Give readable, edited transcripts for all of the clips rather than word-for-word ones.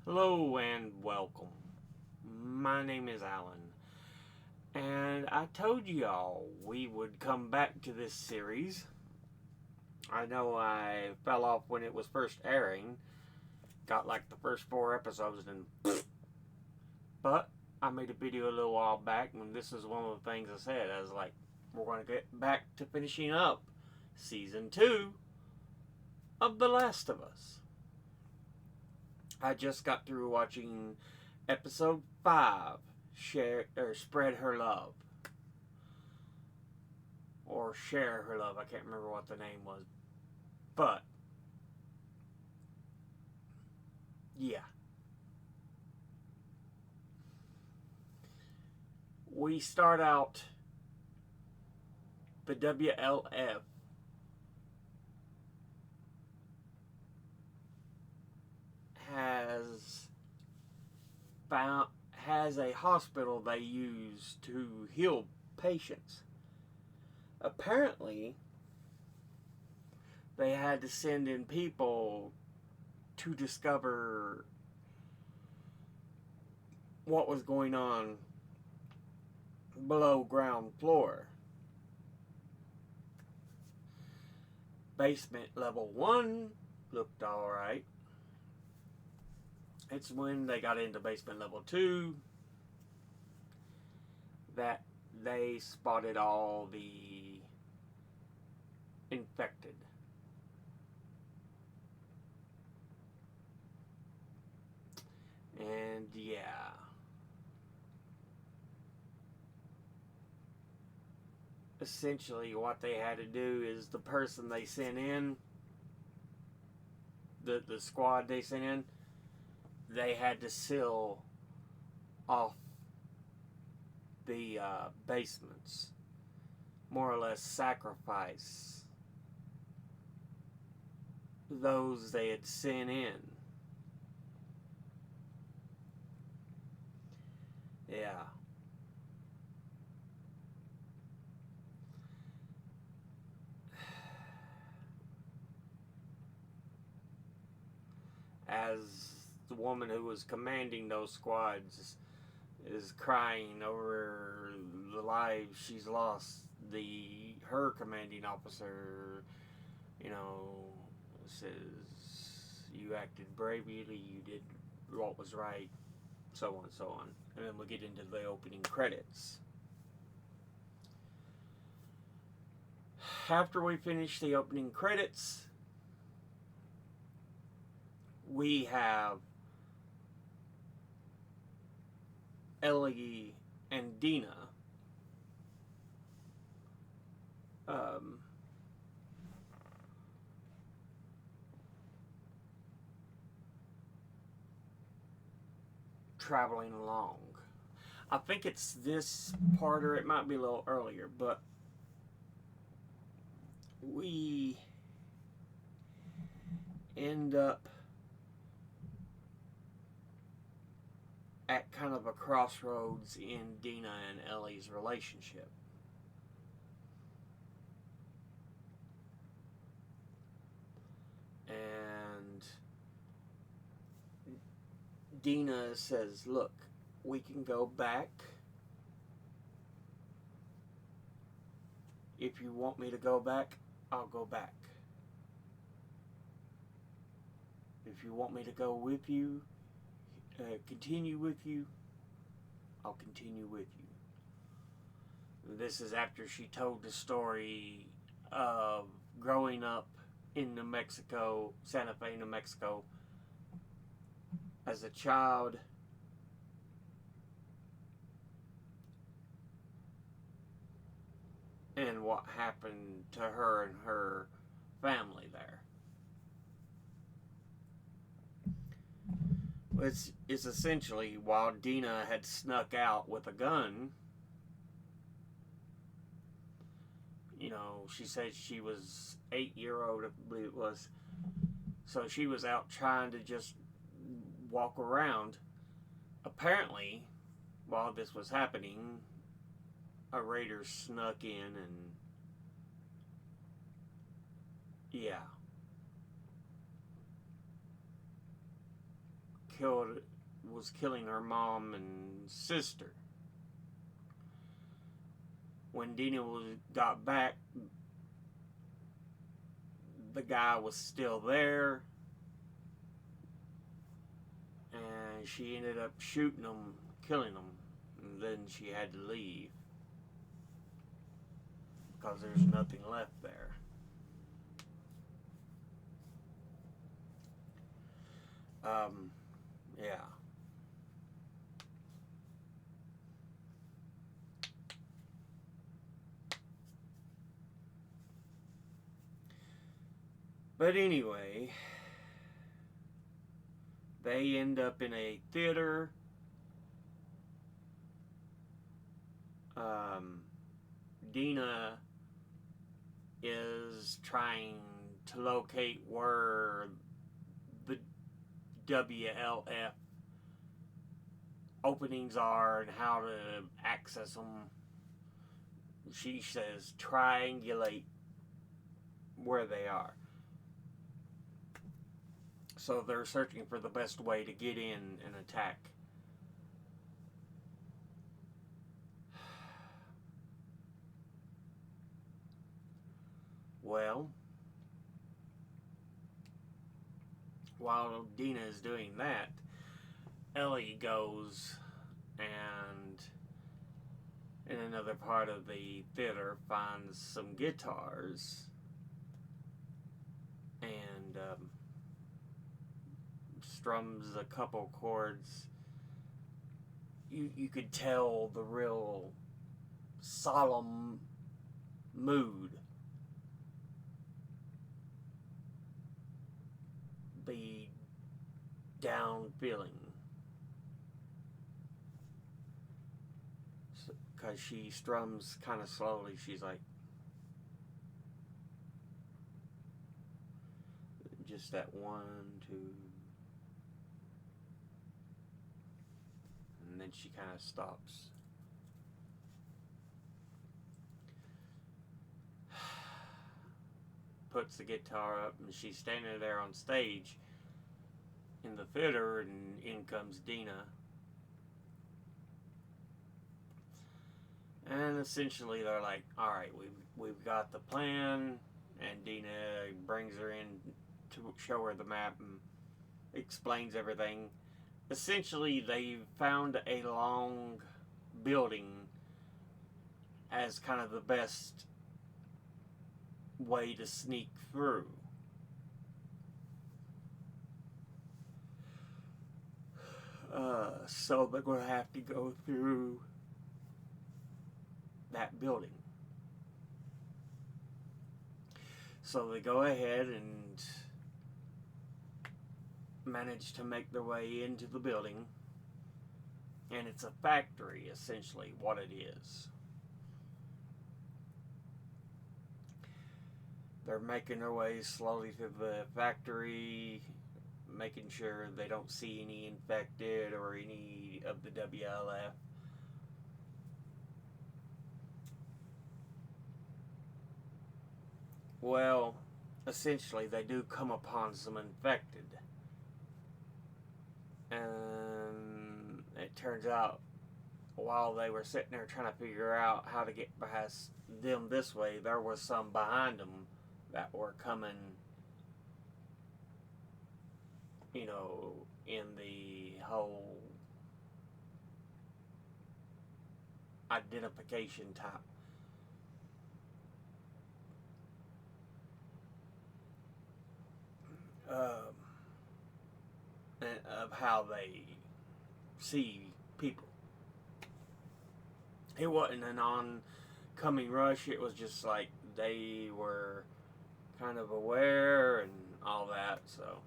Hello and welcome. My name is Alan, and I told y'all we would come back to this series. I know I fell off when it was first airing, got like the first four episodes, and but I made a video a little while back, and this is one of the things I said. I was like, we're going to get back to finishing up season 2 of The Last of Us. I just got through watching episode 5, Spread Her Love. Or Share Her Love. I can't remember what the name was. But, yeah. We start out the WLF has found has a hospital they use to heal patients. Apparently, they had to send in people to discover what was going on below ground floor. Basement level 1 looked alright. It's when they got into basement level 2 that they spotted all the infected. And yeah. Essentially, what they had to do is the person they sent in, the squad they sent in, they had to seal off the basements. More or less sacrifice those they had sent in. Yeah. As the woman who was commanding those squads is crying over the lives she's lost, her commanding officer, says you acted bravely, you did what was right, so on and so on. And then we'll get into the opening credits. After we finish the opening credits, we have Ellie and Dina um, traveling along. I think it's this part, or it might be a little earlier, but we end up at kind of a crossroads in Dina and Ellie's relationship. And Dina says, look, we can go back. If you want me to go back, I'll go back. If you want me to go with you, continue with you, I'll continue with you. This is after she told the story of growing up in New Mexico, Santa Fe, New Mexico, as a child, and what happened to her and her family there. It's essentially while Dina had snuck out with a gun. She said she was 8-year-old, I believe it was. So she was out trying to just walk around. Apparently, while this was happening, a raider snuck in and yeah, was killing her mom and sister. When Dina got back, the guy was still there, and she ended up shooting him, killing him, and then she had to leave because there's nothing left there. Yeah. But anyway, they end up in a theater. Dina is trying to locate where the WLF openings are and how to access them. She says triangulate where they are. So they're searching for the best way to get in and attack. Well, while Dina is doing that, Ellie goes and in another part of the theater finds some guitars and strums a couple chords. You could tell the real solemn mood, the down feeling, because she strums kind of slowly. She's like, just that 1, 2, and then she kind of stops. Puts the guitar up, and she's standing there on stage in the theater, and in comes Dina. And essentially they're like, alright, we've got the plan, and Dina brings her in to show her the map and explains everything. Essentially, they found a long building as kind of the best way to sneak through. So they're going to have to go through that building. So they go ahead and manage to make their way into the building, and it's a factory, essentially, what it is. They're making their way slowly through the factory, making sure they don't see any infected or any of the WLF. Well, essentially, they do come upon some infected. And it turns out, while they were sitting there trying to figure out how to get past them this way, there was some behind them that were coming, you know, in the whole identification type. Of how they see people. It wasn't an oncoming rush, it was just like they were kind of aware and all that, so.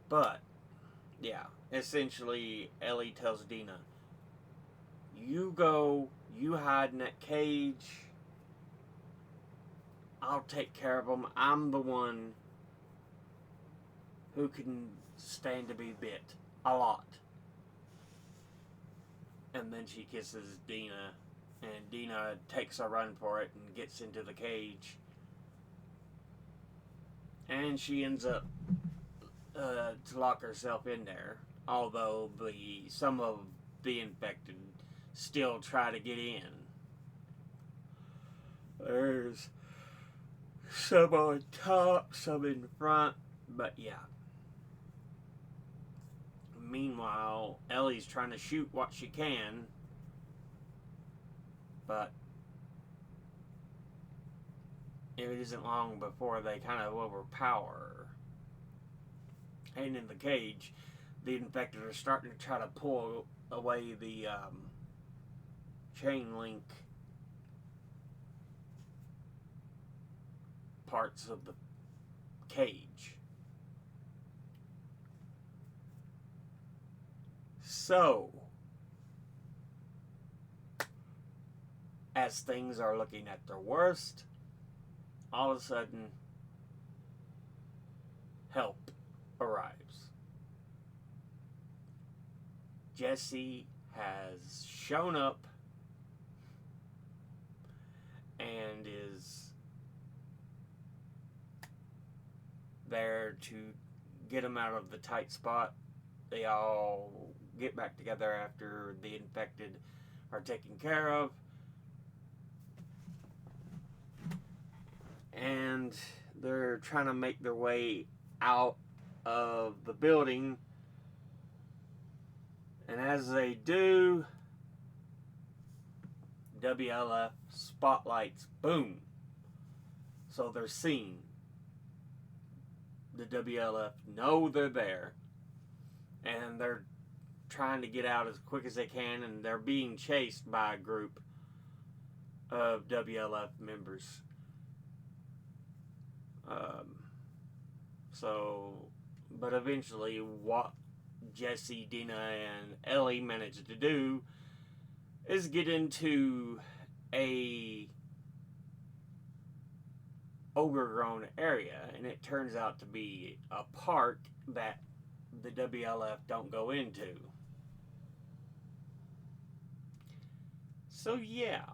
But, yeah, essentially, Ellie tells Dina, you go, you hide in that cage, I'll take care of them, I'm the one who can stand to be bit a lot. And then she kisses Dina, and Dina takes a run for it and gets into the cage. And she ends up to lock herself in there. Although some of the infected still try to get in. There's some on top, some in front, but yeah. Meanwhile, Ellie's trying to shoot what she can, but it isn't long before they kind of overpower her. And in the cage, the infected are starting to try to pull away the chain link parts of the cage. So, as things are looking at their worst, all of a sudden, help arrives. Jesse has shown up and is there to get him out of the tight spot. They all get back together after the infected are taken care of. And they're trying to make their way out of the building. And as they do, WLF spotlights boom. So they're seen. The WLF know they're there. And they're trying to get out as quick as they can, and they're being chased by a group of WLF members. But eventually, what Jesse, Dina, and Ellie managed to do is get into a overgrown area, and it turns out to be a park that the WLF don't go into. So yeah.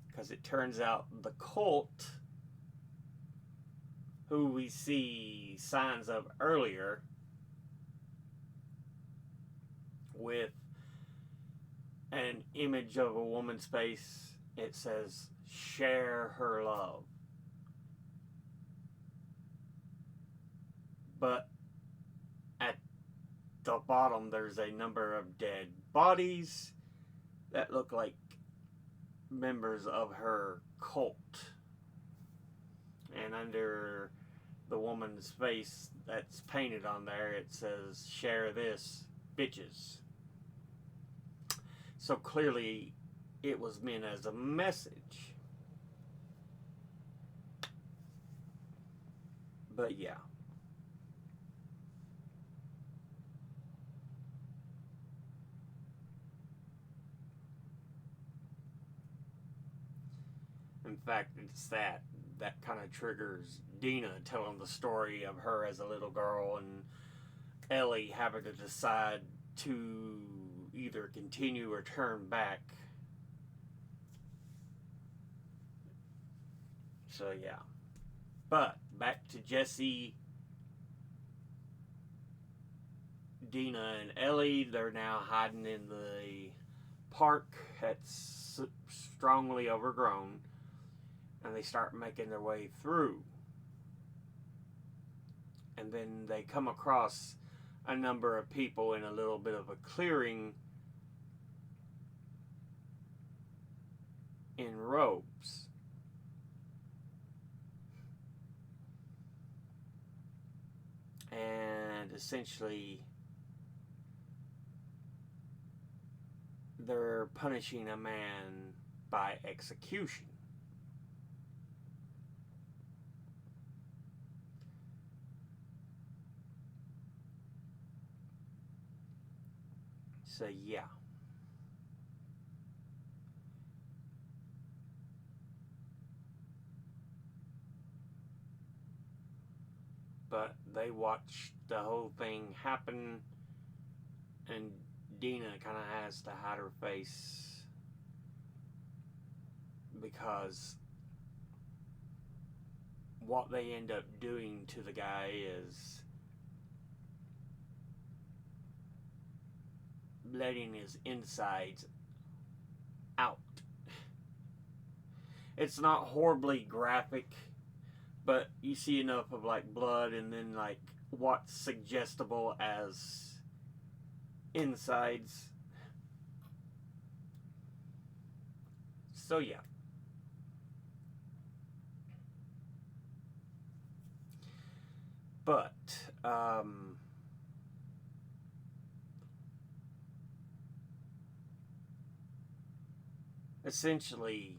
Because it turns out the cult, who we see signs of earlier, with an image of a woman's face, it says, "Share her love." But at the bottom, there's a number of dead bodies that look like members of her cult. And under the woman's face that's painted on there, it says, "Share this, bitches." So clearly, it was meant as a message. But yeah. In fact, it's that kind of triggers Dina telling the story of her as a little girl, and Ellie having to decide to either continue or turn back. So yeah. But back to Jesse, Dina, and Ellie. They're now hiding in the park that's strongly overgrown, and they start making their way through. And then they come across a number of people in a little bit of a clearing in robes. And essentially, they're punishing a man by execution. So yeah. But they watch the whole thing happen, and Dina kind of has to hide her face because what they end up doing to the guy is letting his insides out. It's not horribly graphic, but you see enough of like blood and then like what's suggestible as insides. So yeah. But essentially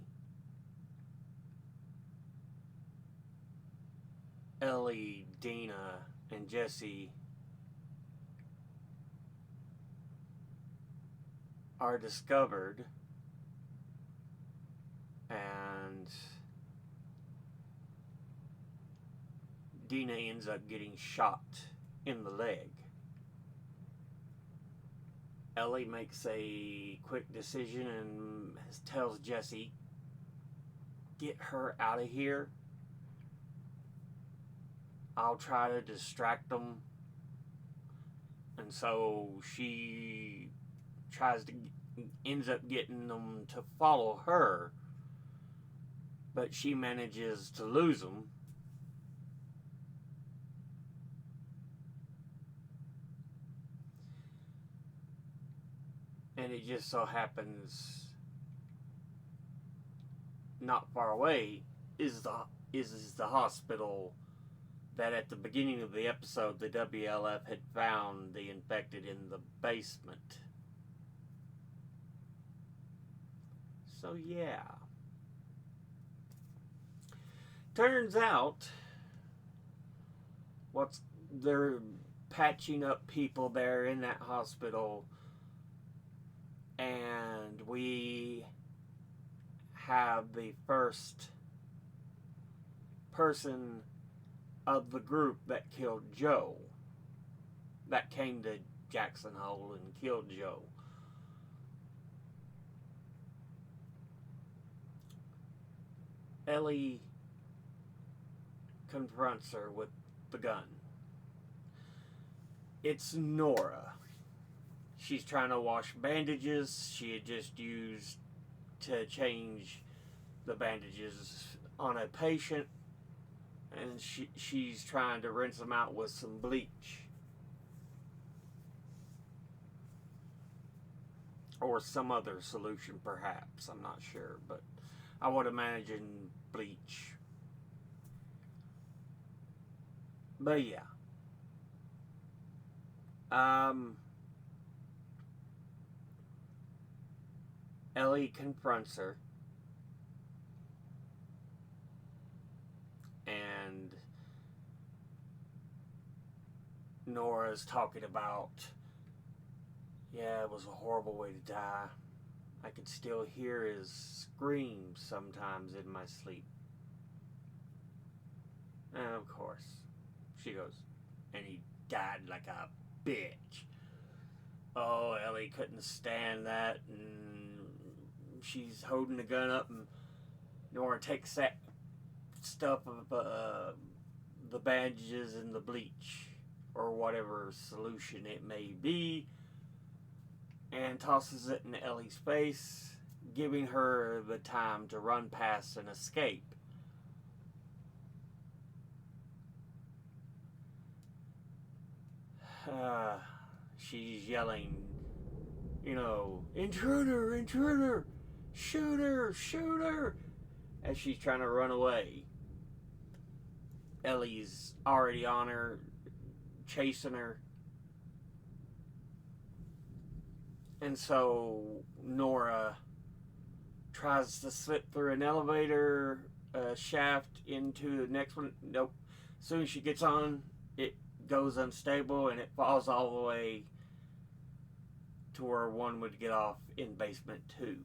Ellie, Dina, and Jesse are discovered, and Dina ends up getting shot in the leg. Ellie makes a quick decision and tells Jesse, get her out of here. I'll try to distract them. And so she ends up getting them to follow her, but she manages to lose them. And it just so happens not far away is the hospital that at the beginning of the episode the WLF had found the infected in the basement. So yeah. Turns out they're patching up people there in that hospital, and we have the first person of the group that killed Joe, that came to Jackson Hole and killed Joe. Ellie confronts her with the gun. It's Nora. She's trying to wash bandages she had just used to change the bandages on a patient, and she's trying to rinse them out with some bleach. Or some other solution, perhaps. I'm not sure, but I would imagine bleach. But yeah. Ellie confronts her, and Nora's talking about, yeah, it was a horrible way to die. I could still hear his screams sometimes in my sleep. And of course, she goes, and he died like a bitch. Oh, Ellie couldn't stand that, and she's holding the gun up, and Nora takes that stuff of the bandages and the bleach, or whatever solution it may be, and tosses it in Ellie's face, giving her the time to run past and escape. She's yelling, intruder, intruder, shooter, shooter, as she's trying to run away. Ellie's already on her, chasing her. And so Nora tries to slip through an elevator shaft into the next one. Nope. As soon as she gets on, it goes unstable and it falls all the way to where one would get off in basement 2.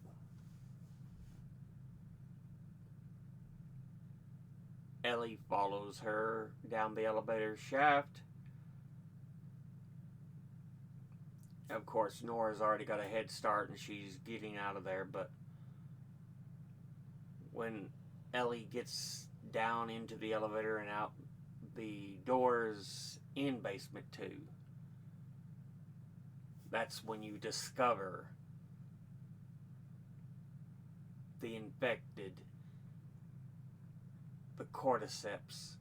Ellie follows her down the elevator shaft. Of course, Nora's already got a head start and she's getting out of there, but when Ellie gets down into the elevator and out the doors in basement 2. That's when you discover the infected, the cordyceps,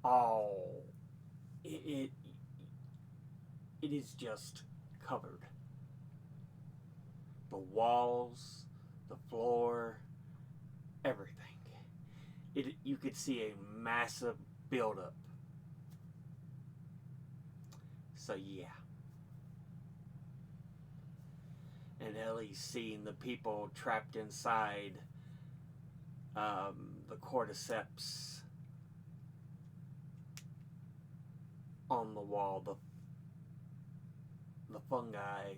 all it is just covered. The walls, the floor, everything. You could see a massive buildup. So yeah. And Ellie's seeing the people trapped inside the cordyceps on the wall, the fungi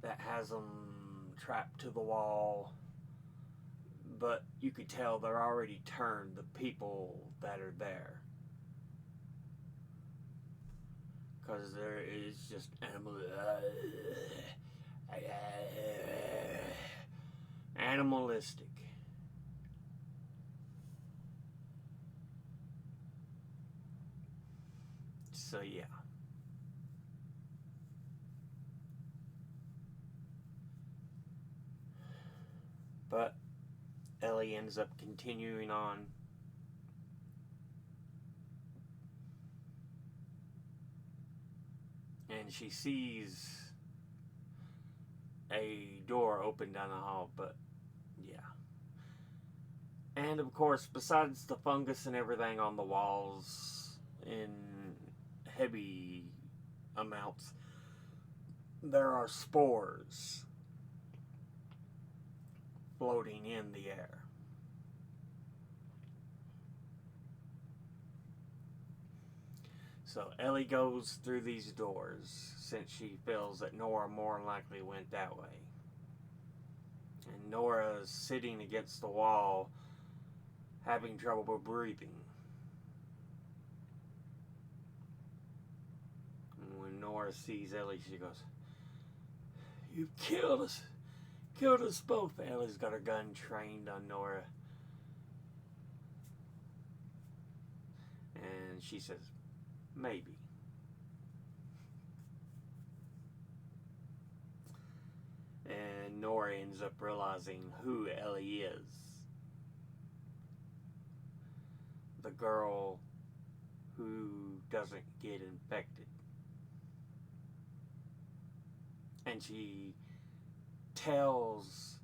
that has them trapped to the wall. But you could tell they're already turned, the people that are there. Because there is just animalistic. So yeah. But Ellie ends up continuing on. And she sees a door open down the hall, but yeah. And of course, besides the fungus and everything on the walls in heavy amounts, there are spores floating in the air. So Ellie goes through these doors since she feels that Nora more than likely went that way. And Nora is sitting against the wall having trouble breathing. And when Nora sees Ellie, she goes, "You've killed us. Killed us both." Ellie's got her gun trained on Nora. And she says, "Maybe." And Nora ends up realizing who Ellie is. The girl who doesn't get infected. And she tells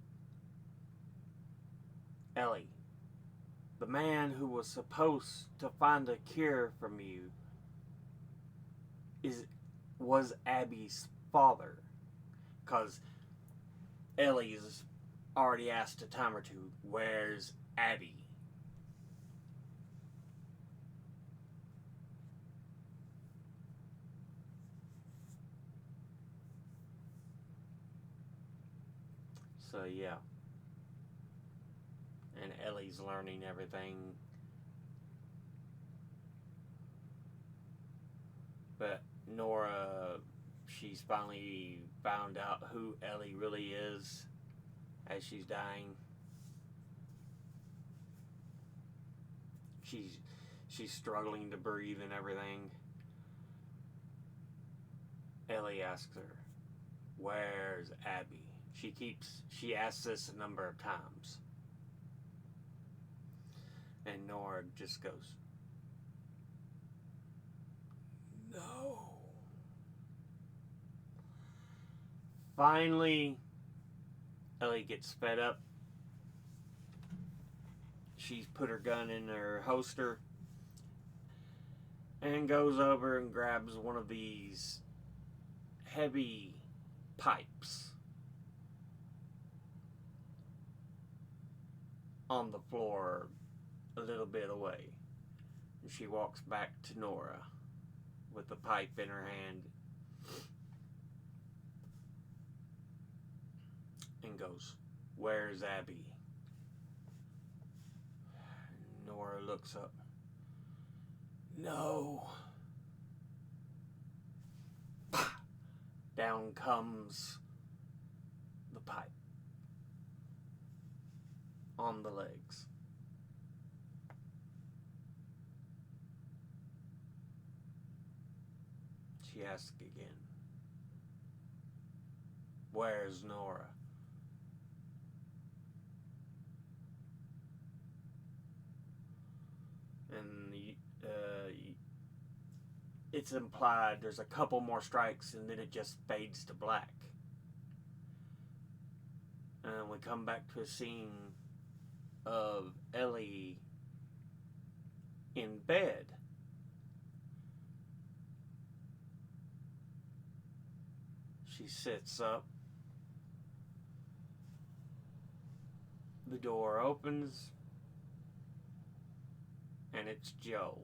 Ellie, the man who was supposed to find a cure from you was Abby's father. Because Ellie's already asked a time or two, "Where's Abby?" So yeah. And Ellie's learning everything. But Nora, she's finally found out who Ellie really is as she's dying. She's struggling to breathe and everything. Ellie asks her, "Where's Abby?" She asks this a number of times. And Nora just goes, "No." Finally, Ellie gets fed up. She's put her gun in her holster and goes over and grabs one of these heavy pipes on the floor a little bit away. And she walks back to Nora with the pipe in her hand and goes, "Where's Abby?" Nora looks up. "No." Down comes the pipe on the legs. She asks again, "Where's Nora?" And it's implied there's a couple more strikes and then it just fades to black. And we come back to a scene of Ellie in bed. She sits up. The door opens. And it's Joe.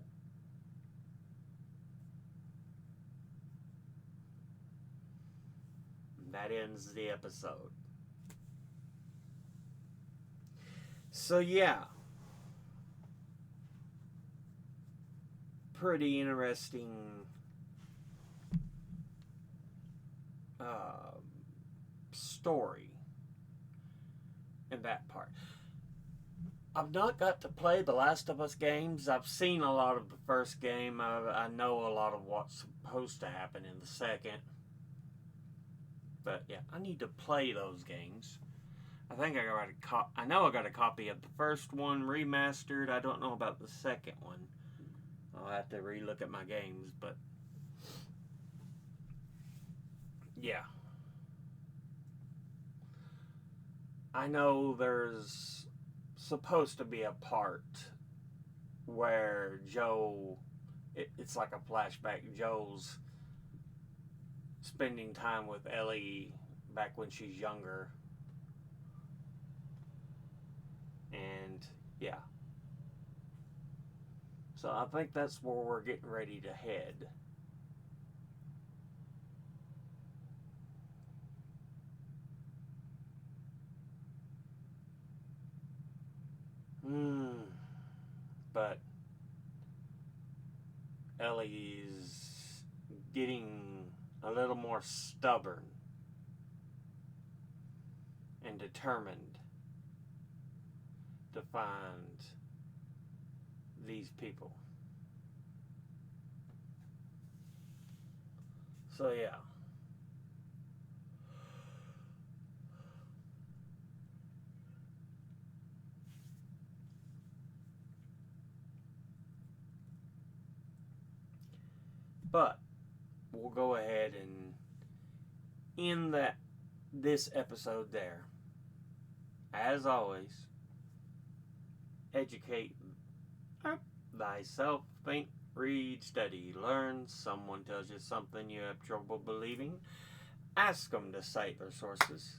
And that ends the episode. So yeah. Pretty interesting story in that part. I've not got to play the Last of Us games. I've seen a lot of the first game. I know a lot of what's supposed to happen in the second. But yeah, I need to play those games. I think I know I got a copy of the first one remastered. I don't know about the second one. I'll have to relook at my games, but yeah. I know there's supposed to be a part where Joe, it's like a flashback. Joe's spending time with Ellie back when she's younger. And yeah. So I think that's where we're getting ready to head. But Ellie's getting a little more stubborn and determined to find these people. So yeah. But we'll go ahead and end this episode there. As always, educate thyself, think, read, study, learn. Someone tells you something you have trouble believing, ask them to cite their sources.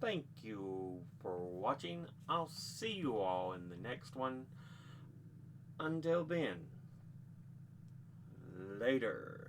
Thank you for watching. I'll see you all in the next one. Until then, later.